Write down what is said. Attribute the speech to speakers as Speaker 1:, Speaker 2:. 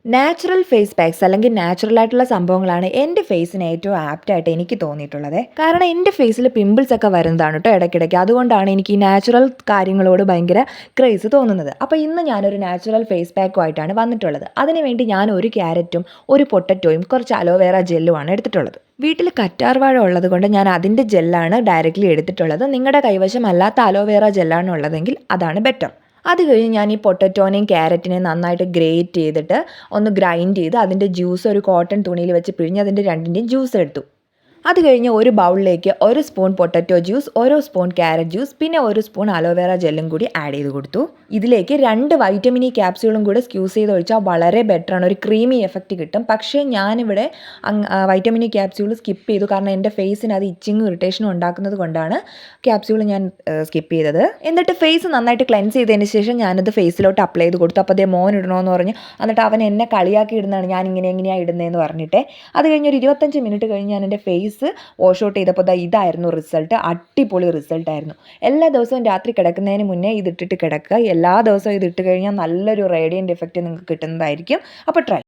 Speaker 1: Natural face pax അല്ലെങ്കിൽ natural ആയിട്ടുള്ള സംഭവങ്ങളാണ് എൻ്റെ ഫേസിന് ഏറ്റവും ആപ്റ്റായിട്ട് എനിക്ക് തോന്നിയിട്ടുള്ളത്. കാരണം എൻ്റെ ഫേസിൽ പിമ്പിൾസ് ഒക്കെ വരുന്നതാണ് കേട്ടോ ഇടയ്ക്കിടയ്ക്ക്. അതുകൊണ്ടാണ് എനിക്ക് ഈ നാച്ചുറൽ കാര്യങ്ങളോട് ഭയങ്കര ക്രേസ് തോന്നുന്നത്. അപ്പോൾ ഇന്ന് ഞാനൊരു നാച്ചുറൽ ഫേസ് പാക്കുമായിട്ടാണ് വന്നിട്ടുള്ളത്. അതിനുവേണ്ടി ഞാൻ ഒരു ക്യാരറ്റും ഒരു പൊട്ടറ്റോയും കുറച്ച് അലോവേറ ജെല്ലുമാണ് എടുത്തിട്ടുള്ളത്. വീട്ടിൽ കറ്റാർ വാഴ ഉള്ളത് കൊണ്ട് ഞാൻ അതിൻ്റെ ജെല്ലാണ് ഡയറക്റ്റ്ലി എടുത്തിട്ടുള്ളത്. നിങ്ങളുടെ കൈവശം അല്ലാത്ത അലോവേറ ജെല്ലാണ് ഉള്ളതെങ്കിൽ അതാണ് ബെറ്റർ. അത് കഴിഞ്ഞ് ഞാൻ ഈ പൊട്ടറ്റോനെയും ക്യാരറ്റിനെയും നന്നായിട്ട് ഗ്രേറ്റ് ചെയ്തിട്ട് ഒന്ന് ഗ്രൈൻഡ് ചെയ്ത് അതിൻ്റെ ജ്യൂസ് ഒരു കോട്ടൺ തുണിയിൽ വെച്ച് പിഴിഞ്ഞ് അതിൻ്റെ രണ്ടിൻ്റെയും ജ്യൂസ് എടുത്തു. അത് കഴിഞ്ഞ് ഒരു ബൗളിലേക്ക് 1 spoon potato juice, 1 spoon carrot juice, പിന്നെ 1 സ്പൂൺ അലോവേറ ജെല്ലും കൂടി ആഡ് ചെയ്ത് കൊടുത്തു. ഇതിലേക്ക് 2 വൈറ്റമിൻ ഇ ക്യാപ്സ്യൂളും കൂടെ സ്ക്യൂസ് ചെയ്ത് ഒഴിച്ചാൽ വളരെ ബെറ്ററാണ്, ഒരു ക്രീമി എഫക്റ്റ് കിട്ടും. പക്ഷേ ഞാനിവിടെ വൈറ്റമിൻ ഇ ക്യാപ്സ്യൂൾ സ്കിപ്പ് ചെയ്തു. കാരണം എൻ്റെ ഫേസിന് അത് ഇച്ചിങ്ങും ഇറിറ്റേഷനും ഉണ്ടാക്കുന്നത് കൊണ്ടാണ് ക്യാപ്സ്യൂൾ ഞാൻ സ്കിപ്പ് ചെയ്തത്. എന്നിട്ട് ഫേസ് നന്നായിട്ട് ക്ലെൻസ് ചെയ്തതിന് ശേഷം ഞാനത് ഫേസിലോട്ട് അപ്ലൈ ചെയ്ത് കൊടുത്തു. അപ്പോൾ അതേ മോൻ ഇടണമെന്ന് പറഞ്ഞ്, എന്നിട്ട് അവൻ എന്നെ കളിയാക്കി ഇടുന്നതാണ് ഞാൻ എങ്ങനെയാണ് ഇടുന്നതെന്ന് പറഞ്ഞിട്ട്. അത് കഴിഞ്ഞ് ഒരു 25 മിനിറ്റ് കഴിഞ്ഞ് ഞാൻ എൻ്റെ ഫേസ് വാഷ് ഔട്ട് ചെയ്തപ്പോൾ ഇതായിരുന്നു റിസൾട്ട്. അടിപൊളി റിസൾട്ടായിരുന്നു. എല്ലാ ദിവസവും രാത്രി കിടക്കുന്നതിന് മുന്നേ ഇതിട്ടിട്ട് കിടക്കുക. എല്ലാ ദിവസവും ഇതിട്ട് കഴിഞ്ഞാൽ നല്ലൊരു റേഡിയൻ്റ് എഫക്റ്റ് നിങ്ങൾക്ക് കിട്ടുന്നതായിരിക്കും. അപ്പോൾ ട്രൈ